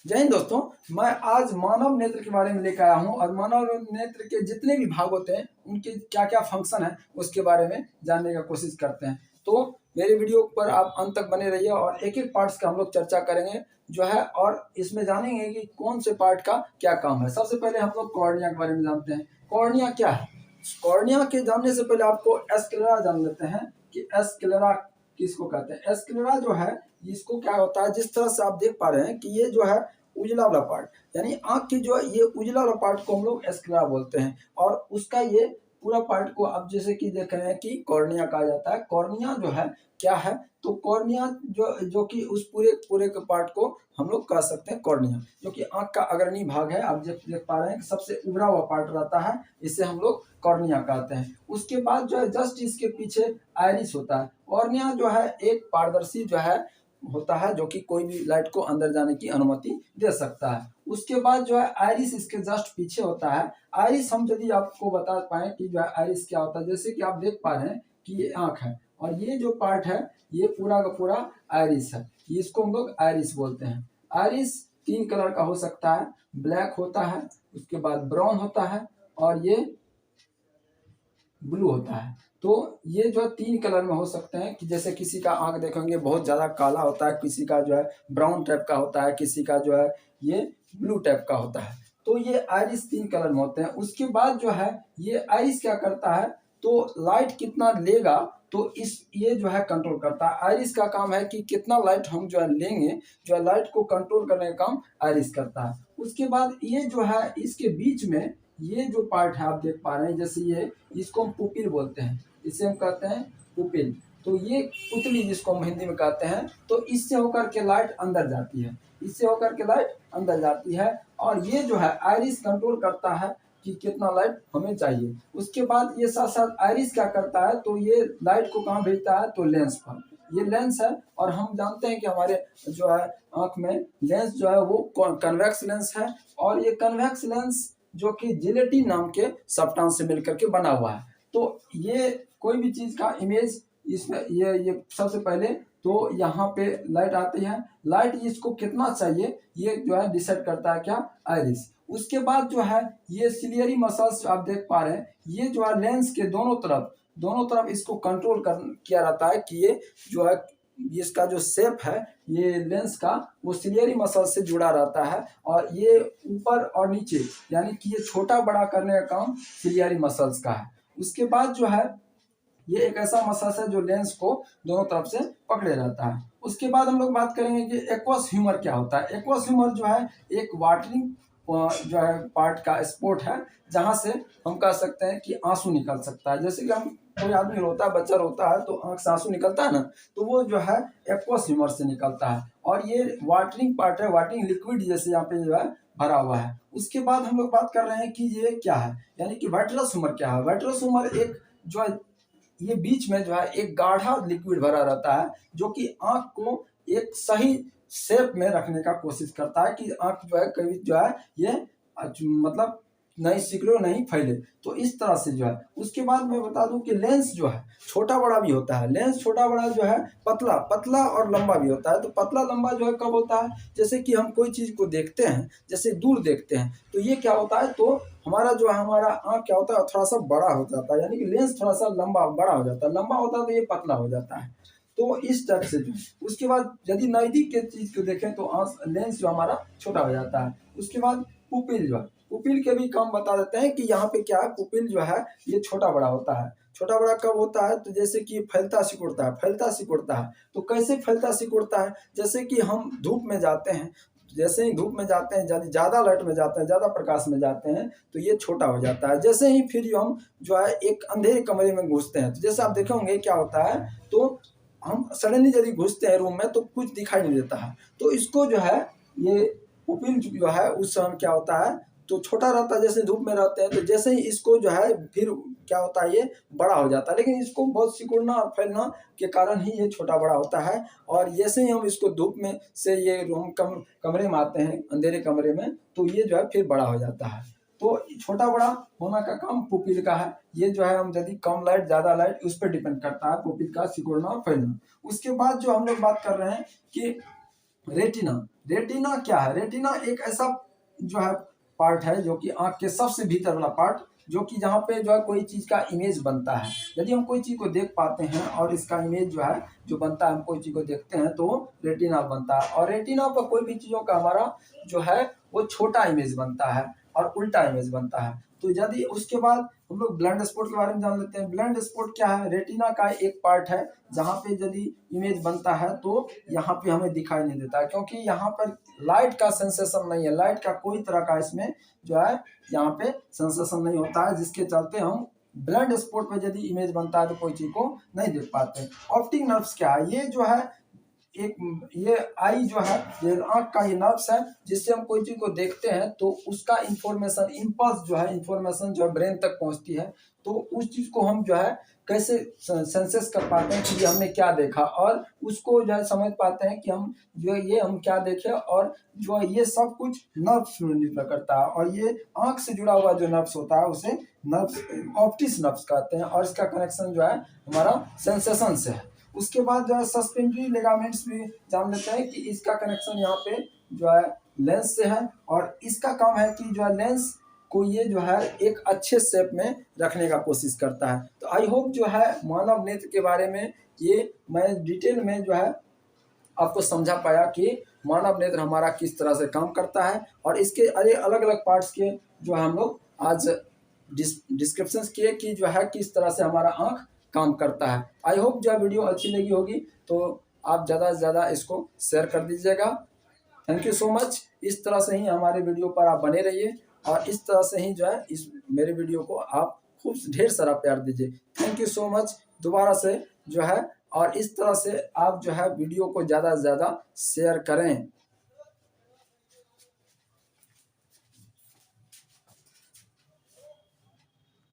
जय हिंद दोस्तों। मैं आज मानव नेत्र के बारे में लेकर आया हूं और मानव नेत्र के जितने भी भाग होते हैं उनके क्या क्या फंक्शन है उसके बारे में जानने का कोशिश करते हैं। तो मेरे वीडियो पर आप अंत तक बने रहिए और एक एक पार्ट्स का हम लोग चर्चा करेंगे जो है, और इसमें जानेंगे कि कौन से पार्ट का क्या काम है। सबसे पहले हम लोग कॉर्निया के बारे में जानते हैं। कॉर्निया क्या है? कॉर्निया के जानने से पहले आपको एस्क्लेरा जान लेते हैं कि एस्क्लेरा किसको कहते हैं। एस्क्लेरा जो है इसको क्या होता है, जिस तरह से आप देख पा रहे हैं कि ये जो है उजला वाला पार्ट, यानी आंख की जो ये उजला वाला पार्ट को हम लोग एस्क्लेरा बोलते हैं। और उसका ये पूरा पार्ट को आप जैसे कि देख रहे हैं कि कॉर्निया कहा जाता है। कॉर्निया जो है क्या है, तो कॉर्निया जो कि उस पूरे पूरे के पार्ट को हम लोग कह सकते हैं कॉर्निया, जो कि आंख का अग्रणी भाग है। आप देख पा रहे हैं कि सबसे उभरा हुआ पार्ट रहता है, इसे हम लोग कॉर्निया कहते हैं। उसके बाद जो है जस्ट इसके पीछे आइरिस होता है। कॉर्निया जो है एक पारदर्शी जो है होता है, जो कि कोई भी लाइट को अंदर जाने की अनुमति दे सकता है। उसके बाद जो है आइरिस इसके जस्ट पीछे होता है। आइरिस हम यदि आपको बता पाए कि जो है आइरिस क्या होता है, जैसे कि आप देख पा रहे हैं कि ये आंख है और ये जो पार्ट है ये पूरा का पूरा आइरिस है। इसको हम लोग आइरिस बोलते हैं। आइरिस 3 कलर का हो सकता है, ब्लैक होता है, उसके बाद ब्राउन होता है और ये ब्लू होता है। तो ये जो 3 कलर में हो सकते हैं कि जैसे किसी का आंख देखेंगे बहुत ज़्यादा काला होता है, किसी का जो है ब्राउन टाइप का होता है, किसी का जो है ये ब्लू टाइप का होता है। तो ये आइरिस 3 कलर में होते हैं। उसके बाद जो है ये आइरिस क्या करता है, तो लाइट कितना लेगा तो ये जो है कंट्रोल करता है। आइरिस का काम है कि कितना लाइट हम जो है लेंगे, जो है लाइट को कंट्रोल करने का काम आइरिस करता है। उसके बाद ये जो है इसके बीच में ये जो पार्ट है आप देख पा रहे हैं, जैसे ये इसको हम पुपिल बोलते हैं, इसे हम कहते हैं पुपिल। तो ये पुतली जिसको हम हिंदी में कहते हैं, तो इससे होकर के लाइट अंदर जाती है, इससे होकर के लाइट अंदर जाती है। और ये जो है आइरिस कंट्रोल करता है कि कितना लाइट हमें चाहिए। उसके बाद ये साथ साथ आइरिस क्या करता है, तो ये लाइट को कहाँ भेजता है, तो लेंस पर। ये लेंस है और हम जानते हैं कि हमारे जो है आंख में लेंस जो है वो कन्वेक्स लेंस है। और ये कन्वेक्स लेंस जो कि जिलेटिन नाम के सब्सटेंस से मिलकर के बना हुआ है। तो ये कोई भी चीज का इमेज इसमें ये सबसे पहले तो यहाँ पे लाइट आती है। लाइट इसको कितना चाहिए ये जो है डिसाइड करता है क्या, आइरिस। उसके बाद जो है ये सिलियरी मसल्स आप देख पा रहे हैं, ये जो है लेंस के दोनों तरफ इसको कंट्रोल किया रहता है कि ये जो है इसका जो शेप है ये लेंस का वो सिलियरी मसल से जुड़ा रहता है। और ये ऊपर और नीचे यानी कि ये छोटा बड़ा करने का काम सिलियरी मसल्स का है। उसके बाद जो है ये एक ऐसा मसल्स है जो लेंस को दोनों तरफ से पकड़े रहता है। उसके बाद हम लोग बात करेंगे कि एक्वस ह्यूमर क्या होता है। एक्वस ह्यूमर जो है एक वाटरिंग जो है पार्ट का स्पोर्ट है, जहां से हम कह सकते हैं कि आंसू निकल सकता है। जैसे कि हम कोई आदमी रोता है, बच्चा रोता है तो आंख से आंसू निकलता है ना, तो वो जो है एक्वस ह्यूमर से निकलता है। और ये वाटरिंग पार्ट है, वाटरिंग लिक्विड जैसे यहाँ पे जो है भरा हुआ है। उसके बाद हम लोग बात कर रहे हैं कि ये क्या है, यानी कि वाइट्रस ह्यूमर क्या है। वाइट्रस ह्यूमर एक जो है ये बीच में जो है एक गाढ़ा लिक्विड भरा रहता है, जो कि आंख को एक सही शेप में रखने का कोशिश करता है कि आंख जो है कभी जो है ये मतलब नहीं सिकुड़े नहीं फैले। तो इस तरह से जो है। उसके बाद मैं बता दूं कि लेंस जो है छोटा बड़ा भी होता है। लेंस छोटा बड़ा जो है पतला और लंबा भी होता है। तो पतला लंबा जो है कब होता है, जैसे कि हम कोई चीज को देखते हैं, जैसे दूर देखते हैं तो ये क्या होता है, तो हमारा आंख क्या होता है थोड़ा सा बड़ा हो जाता है, यानी कि लेंस थोड़ा सा लंबा बड़ा हो जाता है। लंबा होता है तो ये पतला हो जाता है। तो इस टाइप से जो उसके बाद यदि नजदीक के चीज को देखें तो लेंस जो हमारा छोटा हो जाता है। उसके बाद पुपिल जो है, पुपिल के भी काम बता देते हैं कि यहाँ पे क्या है, पुपिल जो है ये छोटा बड़ा होता है। छोटा बड़ा कब होता है, तो जैसे कि फैलता सिकुड़ता है। तो कैसे फैलता सिकुड़ता है, जैसे कि हम धूप में जाते हैं, जैसे ही धूप में जाते हैं, ज़्यादा लाइट में जाते हैं, ज़्यादा प्रकाश में जाते हैं तो ये छोटा हो जाता है। जैसे ही फिर हम जो है एक अंधेरे कमरे में घुसते हैं, तो जैसे आप देखे होंगे क्या होता है, तो हम सडनली यदि घुसते हैं रूम में तो कुछ दिखाई नहीं देता है। तो इसको जो है ये पुपिल जो है उस समय क्या होता है, तो छोटा रहता है जैसे धूप में रहते हैं। तो जैसे ही इसको जो है फिर क्या होता है ये बड़ा हो जाता है, लेकिन इसको बहुत सिकुड़ना और फैलना के कारण ही ये छोटा बड़ा होता है। और जैसे ही हम इसको धूप में से ये रूम कमरे में आते हैं, अंधेरे कमरे में, तो ये जो है फिर बड़ा हो जाता है। तो छोटा बड़ा होना का काम पुपिल का है। ये जो है हम यदि कम लाइट ज्यादा लाइट उस पर डिपेंड करता है पुपिल का सिकुड़ना और फैलना। उसके बाद जो हम लोग बात कर रहे हैं कि रेटिना, रेटिना क्या है? रेटिना एक ऐसा जो है पार्ट है जो कि आंख के सबसे भीतर वाला पार्ट, जो कि जहाँ पे जो है कोई चीज़ का इमेज बनता है। यदि हम कोई चीज़ को देख पाते हैं और इसका इमेज जो है जो बनता है, हम कोई चीज़ को देखते हैं तो रेटिना बनता है। और रेटिना पर कोई भी चीज़ों का हमारा जो है वो छोटा इमेज बनता है और उल्टा इमेज बनता है। तो यदि उसके बाद हम लोग ब्लाइंड स्पॉट के बारे में जान लेते हैं। ब्लाइंड स्पॉट क्या है? रेटिना का एक पार्ट है जहाँ पे यदि इमेज बनता है तो यहाँ पे हमें दिखाई नहीं देता है, क्योंकि यहाँ पर लाइट का सेंसेशन नहीं है, लाइट का कोई तरह का इसमें जो है यहाँ पे सेंसेशन नहीं होता है, जिसके चलते हम ब्लाइंड स्पॉट पे यदि इमेज बनता है तो कोई चीज को नहीं देख पाते। ऑप्टिक नर्व्स क्या है? ये जो है एक ये आई जो है, ये आंख का ये नर्व्स है, जिससे हम कोई चीज को देखते हैं तो उसका इंफॉर्मेशन इम्पल्स जो है, इंफॉर्मेशन जो है ब्रेन तक पहुंचती है। तो उस चीज को हम जो है कैसे सेंसेस कर पाते हैं कि ये हमने क्या देखा, और उसको जो है समझ पाते हैं कि हम जो ये हम क्या देखे, और जो है ये सब कुछ नर्व्स में निर्भर करता है। और ये आंख से जुड़ा हुआ जो नर्व्स होता है उसे नर्व्स ऑप्टिक नर्व्स कहते हैं, और इसका कनेक्शन जो है हमारा सेंसेशन से है। उसके बाद जो है सस्पेंडरी लिगामेंट्स भी जान लेते हैं कि इसका कनेक्शन यहाँ पे जो है लेंस से है, और इसका काम है कि जो है लेंस को ये जो है एक अच्छे शेप में रखने का कोशिश करता है। तो आई होप जो है मानव नेत्र के बारे में ये मैं डिटेल में जो है आपको समझा पाया कि मानव नेत्र हमारा किस तरह से काम करता है, और इसके अरे अलग अलग पार्ट्स के जो है हम लोग आज डिस्क्रिप्शन किए कि जो है किस तरह से हमारा आँख काम करता है। आई होप जो है वीडियो अच्छी लगी होगी तो आप ज़्यादा से ज़्यादा इसको शेयर कर दीजिएगा। Thank you so much. इस तरह से ही हमारे वीडियो पर आप बने रहिए, और इस तरह से ही जो है इस मेरे वीडियो को आप खूब ढेर सारा प्यार दीजिए। थैंक यू सो मच दोबारा से जो है, और इस तरह से आप जो है वीडियो को ज़्यादा से ज़्यादा शेयर करें।